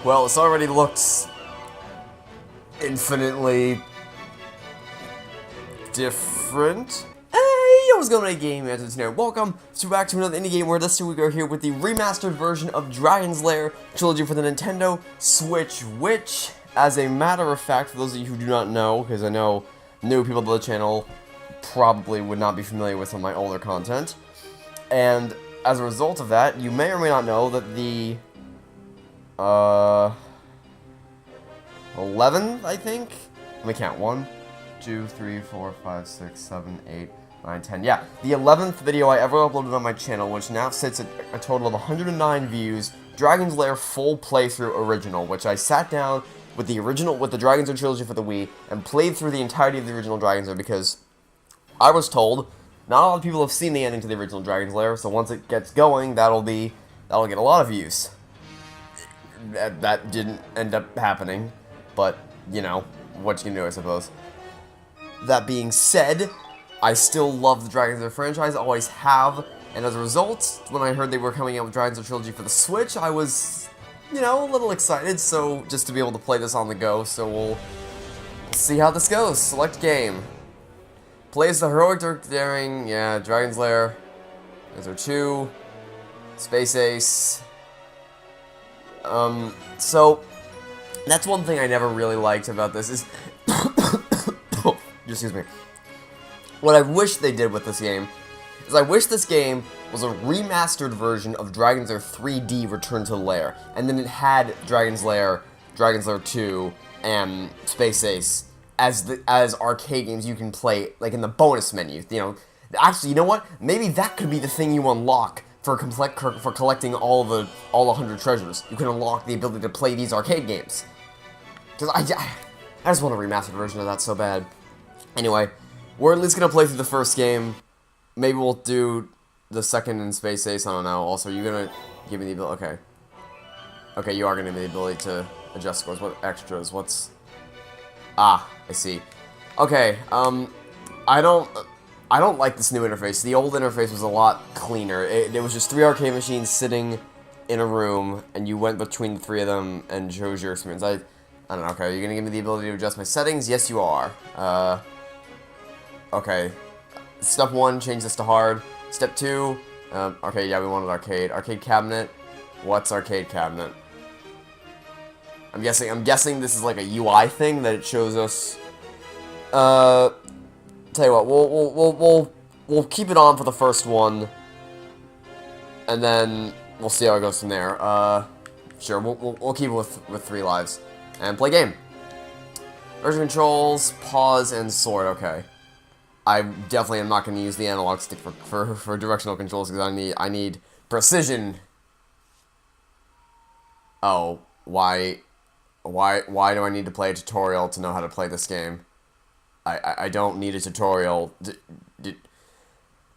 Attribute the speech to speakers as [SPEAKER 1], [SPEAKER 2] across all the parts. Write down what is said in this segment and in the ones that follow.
[SPEAKER 1] Well, this already looks infinitely different. Hey, what's going on, Game Answers here. Welcome back to another indie game where this week we're here with the remastered version of Dragon's Lair Trilogy for the Nintendo Switch, which, as a matter of fact, for those of you who do not know, because I know new people to the channel probably would not be familiar with some of my older content, and as a result of that, you may or may not know that the 11, I think? Let me count. 1, 2, 3, 4, 5, 6, 7, 8, 9, 10. Yeah, the 11th video I ever uploaded on my channel, which now sits at a total of 109 views, Dragon's Lair full playthrough original, which I sat down with the Dragon's Lair Trilogy for the Wii and played through the entirety of the original Dragon's Lair because I was told not a lot of people have seen the ending to the original Dragon's Lair, so once it gets going, that'll get a lot of views. That didn't end up happening, but, you know, what you can do, I suppose. That being said, I still love the Dragon's Lair franchise, always have, and as a result, when I heard they were coming out with Dragon's Lair Trilogy for the Switch, I was, you know, a little excited, so just to be able to play this on the go, so we'll see how this goes. Select game. Plays the heroic daring, yeah, Dragon's Lair. Those are 2. Space Ace. So, that's one thing I never really liked about this is, excuse me, what I wish they did with this game, is I wish this game was a remastered version of Dragon's Lair 3D Return to the Lair, and then it had Dragon's Lair 2, and Space Ace as arcade games you can play, like in the bonus menu, you know. Actually, you know what, maybe that could be the thing you unlock for collecting all the 100 treasures. You can unlock the ability to play these arcade games. Because I just want a remastered version of that so bad. Anyway, we're at least going to play through the first game. Maybe we'll do the second in Space Ace, I don't know. Also, you're going to give me the ability, okay. Okay, you are going to give me the ability to adjust scores. What extras? What's... Ah, I see. Okay, I don't like this new interface. The old interface was a lot cleaner. It was just 3 arcade machines sitting in a room, and you went between the 3 of them and chose your experience. I don't know, okay, are you gonna give me the ability to adjust my settings? Yes, you are. Okay. Step 1, change this to hard. Step 2, okay, yeah, we wanted arcade. Arcade cabinet. What's arcade cabinet? I'm guessing this is like a UI thing that it shows us. Tell you what, we'll keep it on for the first one, and then we'll see how it goes from there. Sure, we'll keep it with 3 lives and play game. Version controls, pause, and sword. Okay, I definitely am not going to use the analog stick for directional controls because I need precision. Oh, why do I need to play a tutorial to know how to play this game? I don't need a tutorial.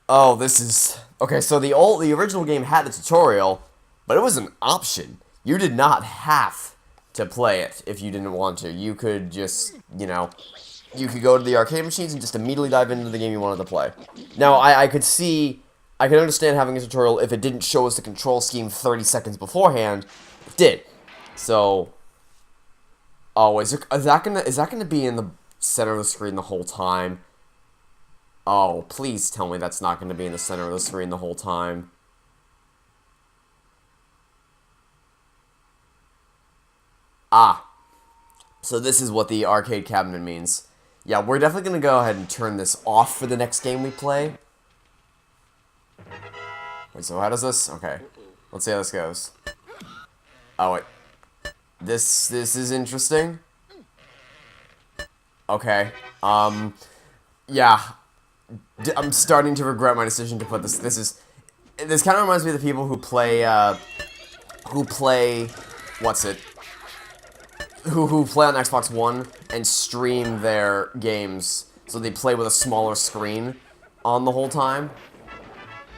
[SPEAKER 1] Oh, this is... Okay, so the original game had a tutorial, but it was an option. You did not have to play it if you didn't want to. You could just, you know, you could go to the arcade machines and just immediately dive into the game you wanted to play. Now, I could understand having a tutorial if it didn't show us the control scheme 30 seconds beforehand. It did. So... Oh, is that gonna be in the center of the screen the whole time? Oh, please tell me that's not going to be in the center of the screen the whole time. Ah. So this is what the arcade cabinet means. Yeah, we're definitely going to go ahead and turn this off for the next game we play. Wait, so how does this... Okay. Let's see how this goes. Oh, wait. This is interesting. Okay, yeah, I'm starting to regret my decision to put this, this kind of reminds me of the people who play, who play on Xbox One and stream their games, so they play with a smaller screen on the whole time,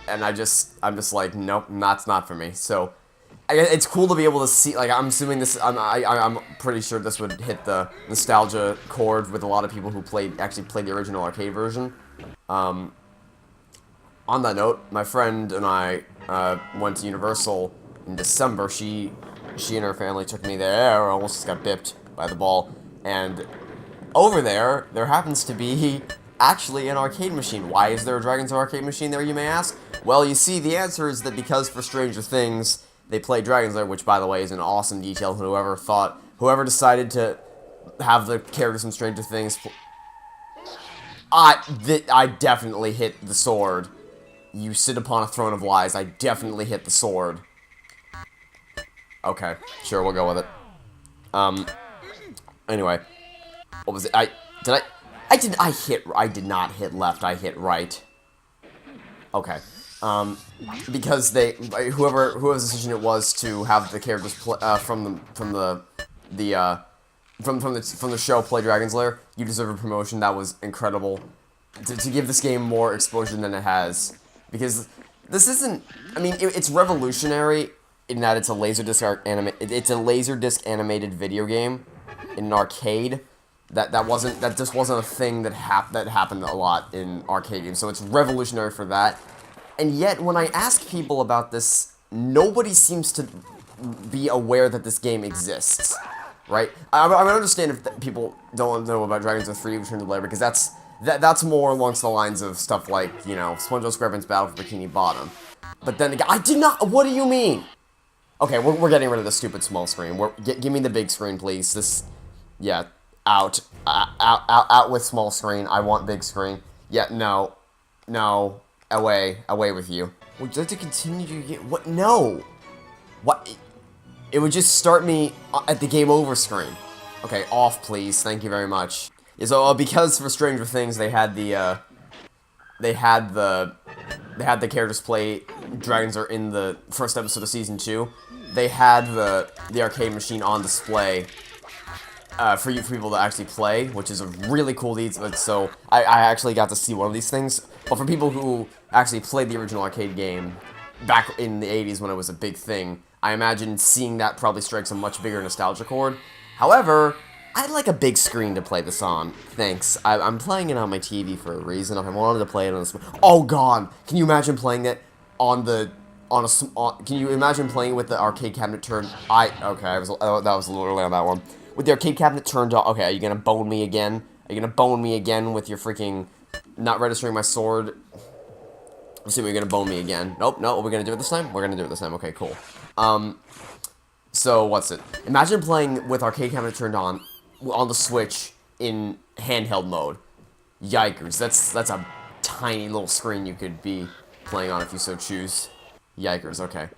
[SPEAKER 1] and I'm just like, nope, that's not for me, so... It's cool to be able to see, like, I'm assuming this, I'm pretty sure this would hit the nostalgia chord with a lot of people who actually played the original arcade version. On that note, my friend and I went to Universal in December. She she and her family took me there, I almost got bipped by the ball, and over there happens to be actually an arcade machine. Why is there a Dragon's arcade machine there, you may ask? Well, you see, the answer is that because for Stranger Things, they play Dragon's Lair, which, by the way, is an awesome detail. Whoever decided to have the characters from Stranger Things, I definitely hit the sword. You sit upon a throne of lies. I definitely hit the sword. Okay, sure, we'll go with it. Anyway, what was it? I did not hit left. I hit right. Okay. Because whoever's decision it was to have the characters from the show play Dragon's Lair, you deserve a promotion. That was incredible. To give this game more exposure than it has, because this isn't. I mean, it's revolutionary in that it's a laserdisc animated video game in an arcade. That just wasn't a thing that happened a lot in arcade games. So it's revolutionary for that. And yet, when I ask people about this, nobody seems to be aware that this game exists, right? I understand if people don't know about Dragon's Lair 3 Return to Lair, because that's more along the lines of stuff like, you know, SpongeBob SquarePants Battle for Bikini Bottom. But then again, I did not. What do you mean? Okay, we're getting rid of the stupid small screen. Give me the big screen, please. Yeah, out with small screen. I want big screen. Yeah, no. Away with you. Would you like to continue to get what? No. What? It would just start me at the game over screen. Okay, off, please. Thank you very much. Yeah, so because for Stranger Things they had the characters play Dragons Are in the first episode of season 2. They had the arcade machine on display for people to actually play, which is a really cool detail. So I actually got to see one of these things. But for people who actually played the original arcade game back in the 80s when it was a big thing, I imagine seeing that probably strikes a much bigger nostalgia chord. However, I'd like a big screen to play this on. Thanks. I'm playing it on my TV for a reason. If I wanted to play it on this, oh god, can you imagine playing it can you imagine playing with the arcade cabinet turned? Okay, that was a little early on that one. With the arcade cabinet turned on. Okay, are you gonna bone me again? Are you gonna bone me again with your freaking not registering my sword? Assuming you're gonna bone me again. Nope, no. Are we gonna do it this time? We're gonna do it this time. Okay, cool. So what's it? Imagine playing with arcade cabinet turned on the Switch in handheld mode. Yikers! That's a tiny little screen you could be playing on if you so choose. Yikers! Okay.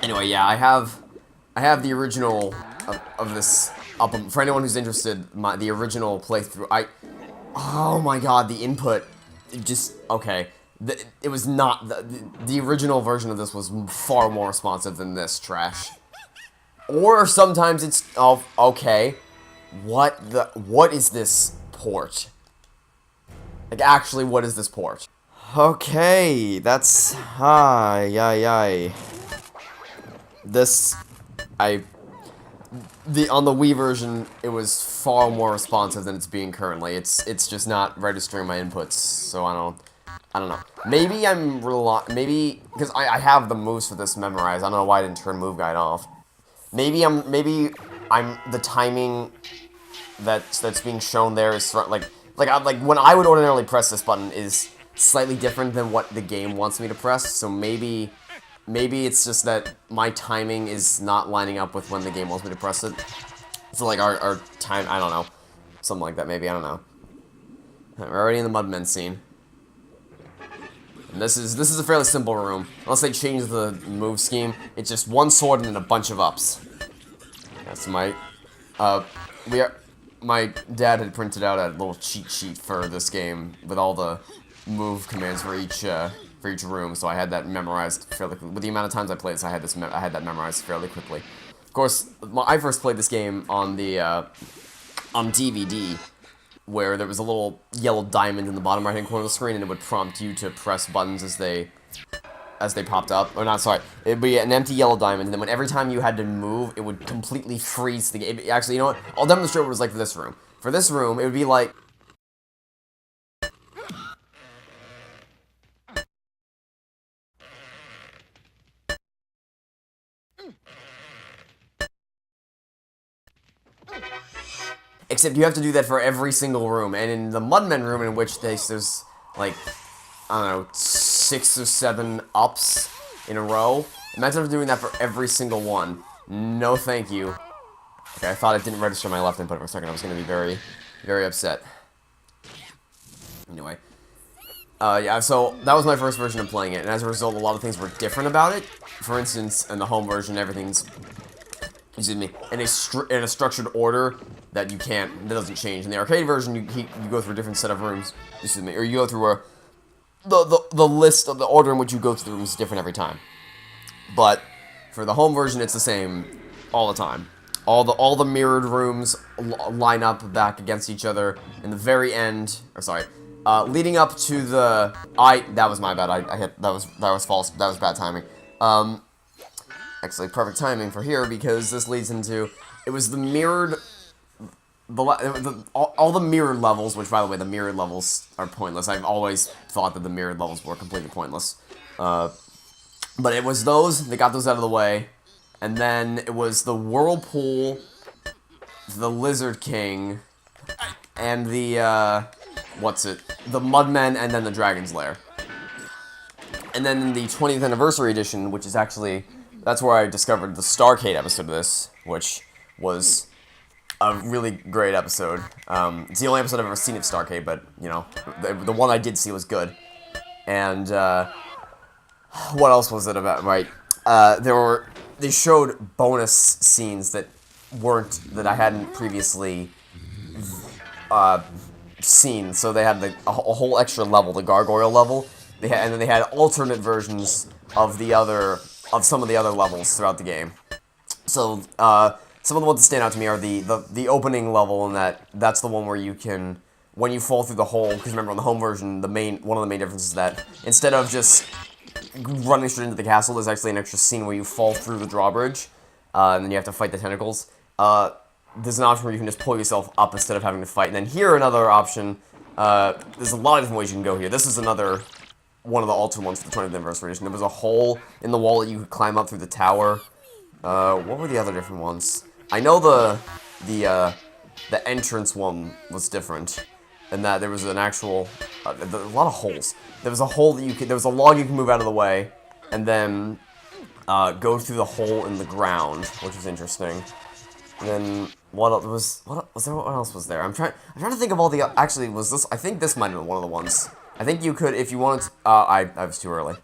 [SPEAKER 1] Anyway, yeah, I have the original of this up for anyone who's interested. The original playthrough. Oh my god, the input. Okay. It was not the original version of this was far more responsive than this trash. Or sometimes it's okay. What is this port? Like actually, what is this port? Okay, that's on the Wii version, it was far more responsive than it's being currently. It's just not registering my inputs, so I don't know. Maybe maybe because I have the moves for this memorized. I don't know why I didn't turn Move Guide off. Maybe the timing that's being shown there is like when I would ordinarily press this button is slightly different than what the game wants me to press. So maybe it's just that my timing is not lining up with when the game wants me to press it. So like our time, I don't know, something like that. Maybe I don't know. We're already in the Mudmen scene. And this is a fairly simple room. Unless they change the move scheme, it's just one sword and then a bunch of ups. That's my dad had printed out a little cheat sheet for this game with all the move commands for each room, so I had that memorized fairly quickly. With the amount of times I played this, I had that memorized fairly quickly. Of course, I first played this game on DVD, where there was a little yellow diamond in the bottom right-hand corner of the screen, and it would prompt you to press buttons as they popped up. Or not, sorry. It would be an empty yellow diamond, and then every time you had to move, it would completely freeze the game. Actually, you know what? I'll demonstrate what it was like for this room. For this room, it would be like... Except you have to do that for every single room. And in the Mudmen room, in which there's like, I don't know, 6 or 7 ups in a row. Imagine doing that for every single one. No thank you. Okay, I thought it didn't register my left input for a second. I was going to be very, very upset. Anyway. Yeah, so that was my first version of playing it, and as a result, a lot of things were different about it. For instance, in the home version, everything's, excuse me, in a structured order that that doesn't change. In the arcade version, you go through a different set of rooms, excuse me, or you go through the list of the order in which you go through the rooms is different every time. But for the home version, it's the same all the time. All the mirrored rooms line up back against each other. In the very end, or sorry, leading up to the that was my bad. I hit that was false. That was bad timing. Actually, perfect timing for here because this leads into it was the mirrored. All the mirrored levels, which by the way, the mirrored levels are pointless. I've always thought that the mirrored levels were completely pointless. But it was those, they got those out of the way, and then it was the Whirlpool, the Lizard King, and the, the Mudmen, and then the Dragon's Lair. And then in the 20th Anniversary Edition, which is actually, that's where I discovered the Starcade episode of this, which was a really great episode. It's the only episode I've ever seen of Starcade, but, you know, the one I did see was good. And, what else was it about? Right, they showed bonus scenes that I hadn't previously seen. So they had a whole extra level, the gargoyle level. And then they had alternate versions of some of the other levels throughout the game. So some of the ones that stand out to me are the opening level, and that's the one where you can, when you fall through the hole. Because remember, on the home version, one of the main differences is that instead of just running straight into the castle, there's actually an extra scene where you fall through the drawbridge, and then you have to fight the tentacles. There's an option where you can just pull yourself up instead of having to fight. And then here, another option, there's a lot of different ways you can go here. This is another one of the alternate ones for the 20th Anniversary Edition. There was a hole in the wall that you could climb up through the tower. What were the other different ones? I know the entrance one was different, and that there was an actual, a lot of holes. There was a hole that there was a log you can move out of the way, and then go through the hole in the ground, which was interesting. And then what else was there? I'm trying to think of all the. Actually, was this? I think this might have been one of the ones. I think you could, if you wanted to, I was too early.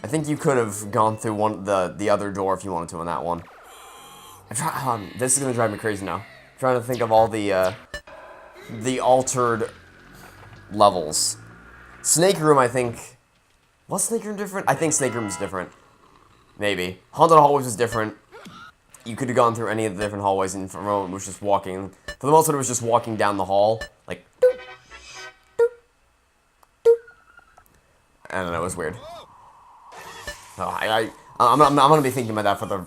[SPEAKER 1] I think you could have gone through the other door if you wanted to in that one. This is gonna drive me crazy now. I'm trying to think of all the altered levels. Snake Room, I think. Was Snake Room different? I think Snake Room is different. Maybe. Haunted Hallways was different. You could have gone through any of the different hallways, and for a moment it was just walking. For the most part, it was just walking down the hall, like. Doop, doop, doop. I don't know. It was weird. Oh, I'm gonna be thinking about that for the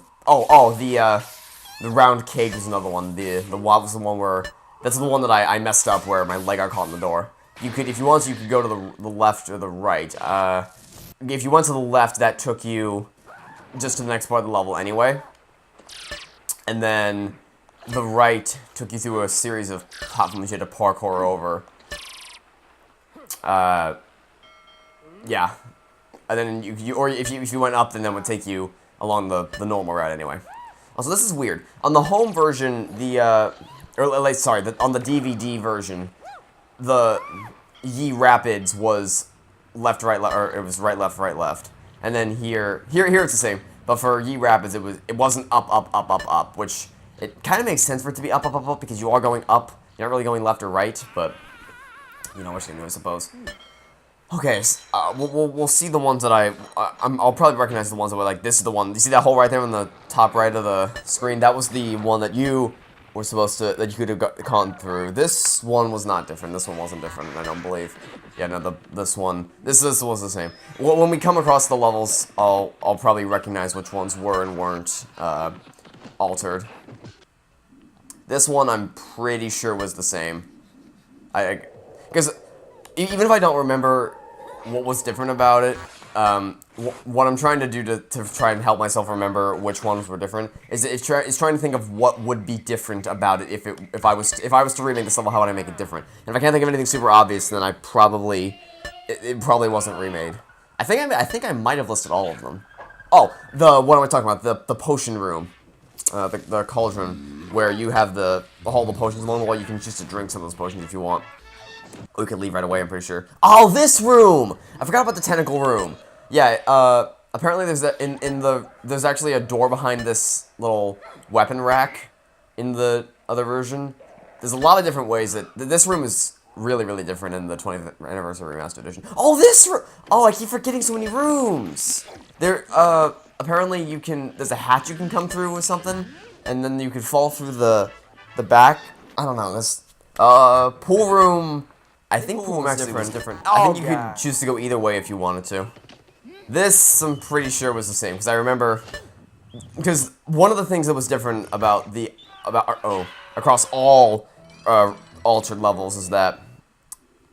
[SPEAKER 1] round cage was another one. The wall was the one where that's the one that I messed up where my leg got caught in the door. You could, if you wanted, you could go to the left or the right. If you went to the left, that took you just to the next part of the level anyway. And then the right took you through a series of platforms you had to parkour over. Yeah. And then if you went up, then that would take you along the normal route anyway. Also, this is weird. On the home version, on the DVD version, the Ye Rapids was left, right, left, or it was right, left. And then here it's the same. But for Ye Rapids, it wasn't up, which it kind of makes sense for it to be up, because you are going up. You're not really going left or right, but you know what you're gonna do, I suppose. Okay, we'll see the ones that I'll probably recognize the ones that were like, this is the one. You see that hole right there on the top right of the screen? That was the one that you were supposed to, that you could have gone through. This one was not different. This one wasn't different, I don't believe. Yeah, no, this was the same. Well, when we come across the levels, I'll probably recognize which ones were and weren't altered. This one I'm pretty sure was the same. Because even if I don't remember what was different about it, what I'm trying to do to try and help myself remember which ones were different is trying to think of what would be different about it if I was to remake this level. How would I make it different? And if I can't think of anything super obvious, then it probably wasn't remade. I think I might have listed all of them. Oh, what am I talking about? The potion room, the cauldron, where you have all the potions along the wall. You can choose to drink some of those potions if you want. We could leave right away, I'm pretty sure. Oh, this room! I forgot about the tentacle room. Yeah, apparently there's actually a door behind this little weapon rack in the other version. There's a lot of different ways that this room is really, really different in the 20th Anniversary Remastered Edition. Oh, this room! Oh, I keep forgetting so many rooms! Apparently there's a hatch you can come through with something, and then you could fall through the back. I don't know, this, pool room... I think pool room actually was different. I think you could choose to go either way if you wanted to. This, I'm pretty sure, was the same, because I remember... Because one of the things that was different about across all altered levels is that...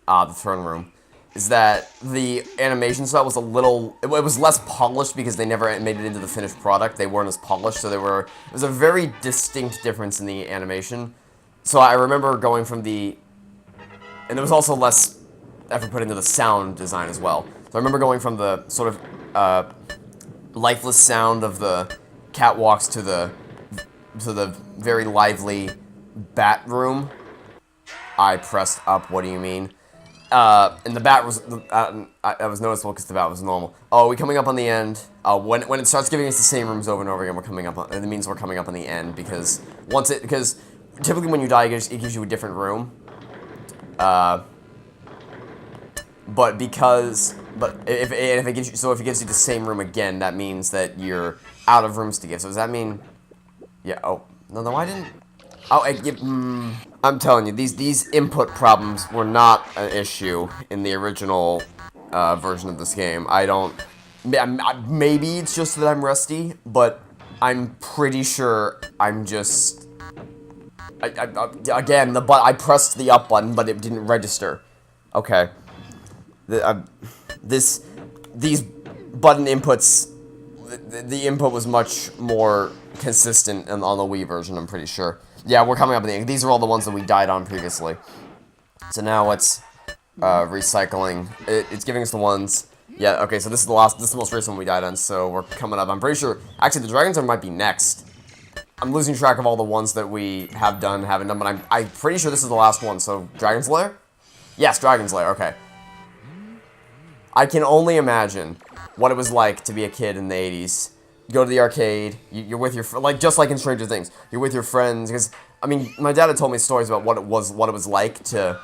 [SPEAKER 1] the throne room. Is that the animation style was it was less polished because they never made it into the finished product. They weren't as polished, so it was a very distinct difference in the animation. So I remember going from and there was also less effort put into the sound design as well. So I remember going from the sort of lifeless sound of the catwalks to the very lively bat room. I pressed up. What do you mean? And the bat was that was noticeable because the bat was normal. Oh, are we coming up on the end? When it starts giving us the same rooms over and over again, we're coming up on. It means we're coming up on the end because because typically when you die, it gives you a different room. But if it gives you the same room again, that means that you're out of rooms to give. So does that mean? Yeah. Oh no, I didn't. Oh, I'm telling you, these input problems were not an issue in the original version of this game. Maybe it's just that I'm rusty, but I'm pretty sure I'm just. Again, I pressed the up button, but it didn't register. Okay. These button inputs, the input was much more consistent on the Wii version, I'm pretty sure. Yeah, we're coming up at the end. These are all the ones that we died on previously. So now it's recycling. It's giving us the ones. Yeah, okay, so this is the most recent one we died on, so we're coming up. I'm pretty sure, actually, the Dragon's Lair might be next. I'm losing track of all the ones that we haven't done, but I'm pretty sure this is the last one, so Dragon's Lair? Yes, Dragon's Lair, okay. I can only imagine what it was like to be a kid in the 80s. You go to the arcade, you're with your, just like in Stranger Things, you're with your friends, because, I mean, my dad had told me stories about what it was like to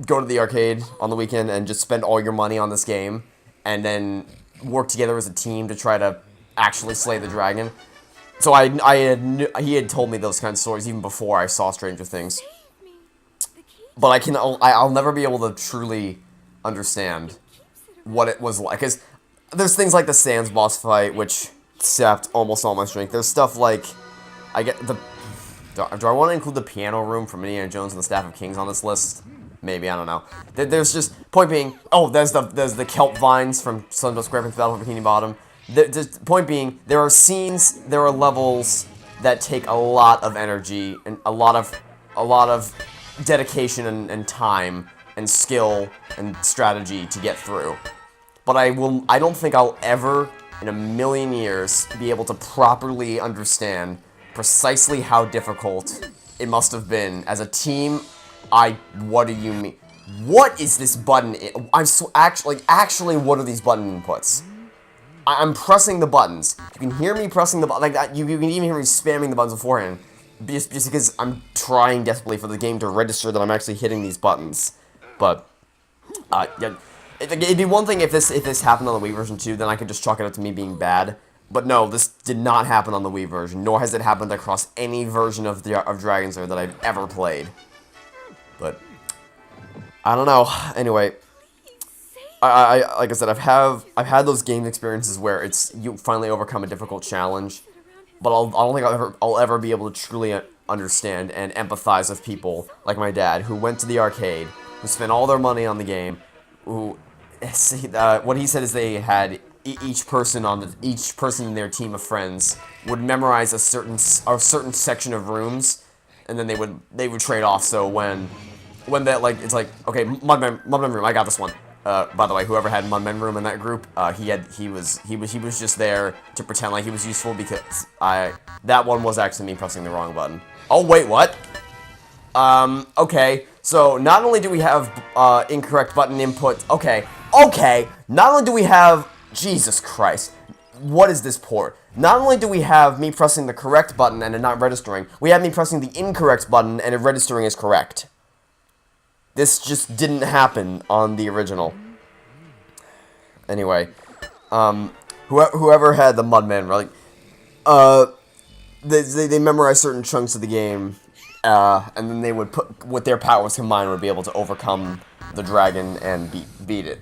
[SPEAKER 1] go to the arcade on the weekend and just spend all your money on this game, and then work together as a team to try to actually slay the dragon. So he had told me those kinds of stories even before I saw Stranger Things. But I'll never be able to truly understand what it was like, because there's things like the Sans boss fight, which sapped almost all my strength. There's stuff like, do I want to include the piano room from Indiana Jones and the Staff of Kings on this list? Maybe, I don't know. There's just, point being, oh, there's the kelp vines from Sundown SquarePants Battle for Bikini Bottom. The point being, there are levels that take a lot of energy and a lot of dedication and time and skill and strategy to get through. But I don't think I'll ever, in a million years, be able to properly understand precisely how difficult it must have been as a team. What do you mean? What is this button? Actually, what are these button inputs? I'm pressing the buttons. You can hear me pressing the button like that. You can even hear me spamming the buttons beforehand, just because I'm trying desperately for the game to register that I'm actually hitting these buttons. But yeah, it'd be one thing if this happened on the Wii version too. Then I could just chalk it up to me being bad. But no, this did not happen on the Wii version, nor has it happened across any version of Dragon's Lair that I've ever played. But I don't know. Anyway. Like I said, I've had those game experiences where you finally overcome a difficult challenge, but I don't think I'll ever be able to truly understand and empathize with people like my dad, who went to the arcade, who spent all their money on the game, who what he said is they had each person in their team of friends would memorize a certain section of rooms, and then they would trade off. So when that, like, it's like, okay, Mudman room, I got this one. By the way, whoever had Mudman room in that group, he was just there to pretend like he was useful, because that one was actually me pressing the wrong button. Oh wait, what? Okay, so not only do we have incorrect button input, okay, not only do we have, Jesus Christ, what is this port? Not only do we have me pressing the correct button and it not registering, we have me pressing the incorrect button and it registering as correct. This just didn't happen on the original. Anyway, whoever had the Mudman, like, they memorized certain chunks of the game, and then they would put, with their powers combined, would be able to overcome the dragon and beat it.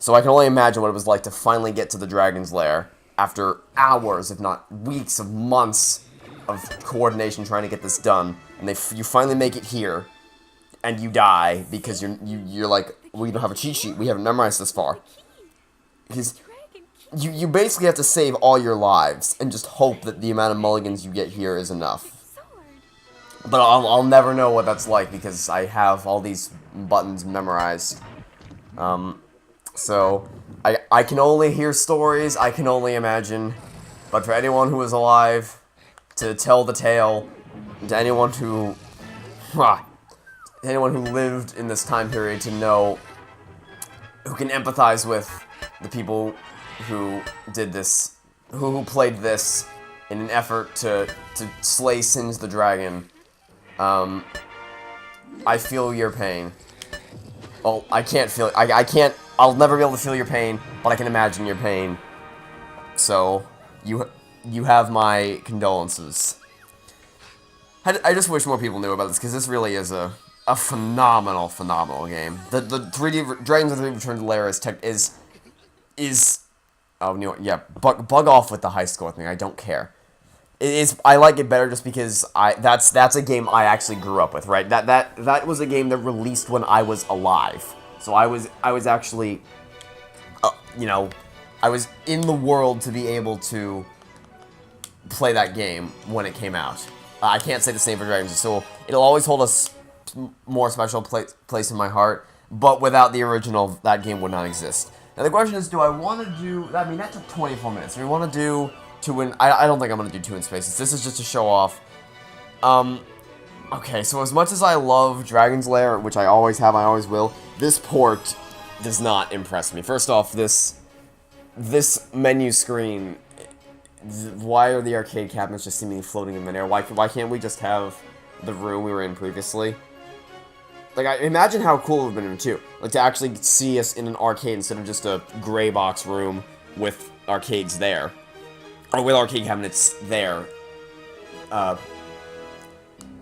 [SPEAKER 1] So I can only imagine what it was like to finally get to the dragon's lair after hours, if not weeks, of months of coordination trying to get this done, and you finally make it here. And you die because you're like, we don't have a cheat sheet. We haven't memorized this far. Because you basically have to save all your lives and just hope that the amount of mulligans you get here is enough. But I'll never know what that's like because I have all these buttons memorized. So I can only hear stories. I can only imagine. But for anyone who is alive to tell the tale, to anyone who lived in this time period to know, who can empathize with the people who did this, who played this in an effort to slay Sins the Dragon, I feel your pain. Well, I can't feel, I'll never be able to feel your pain, but I can imagine your pain. So, you have my condolences. I just wish more people knew about this, because this really is a phenomenal game. The 3D Dragons of the Return to Lair is oh, you know what, yeah, bug off with the high score thing. I don't care. I like it better just because that's a game I actually grew up with, right? That was a game that released when I was alive. So I was actually, you know, I was in the world to be able to play that game when it came out. I can't say the same for Dragons, so it'll always hold a more special place in my heart, but without the original, that game would not exist. Now the question is, do I want to do, I mean, that took 24 minutes. Do we want to do 2 in, I don't think I'm going to do 2 in Spaces. This is just to show off. Okay, so as much as I love Dragon's Lair, which I always have, I always will, this port does not impress me. First off, this menu screen, why are the arcade cabinets just seemingly floating in midair? Why can't we just have the room we were in previously? Like, I imagine how cool it would have been too. Like, to actually see us in an arcade instead of just a gray box room with arcades there. Or with arcade cabinets there.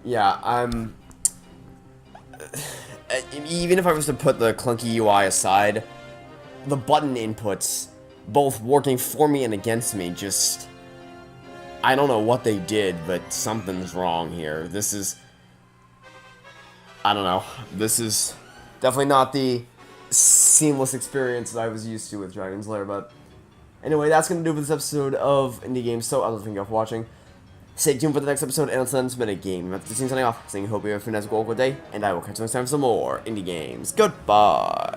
[SPEAKER 1] Yeah, even if I was to put the clunky UI aside, the button inputs, both working for me and against me, just, I don't know what they did, but something's wrong here. This is, I don't know, this is definitely not the seamless experience that I was used to with Dragon's Lair, but anyway, that's going to do for this episode of Indie Games, so I'll thank you all for watching. Stay tuned for the next episode, and until then, it's been a game. That's the scene signing off, saying hope you have a fantastic, good day, and I will catch you next time for some more Indie Games. Goodbye!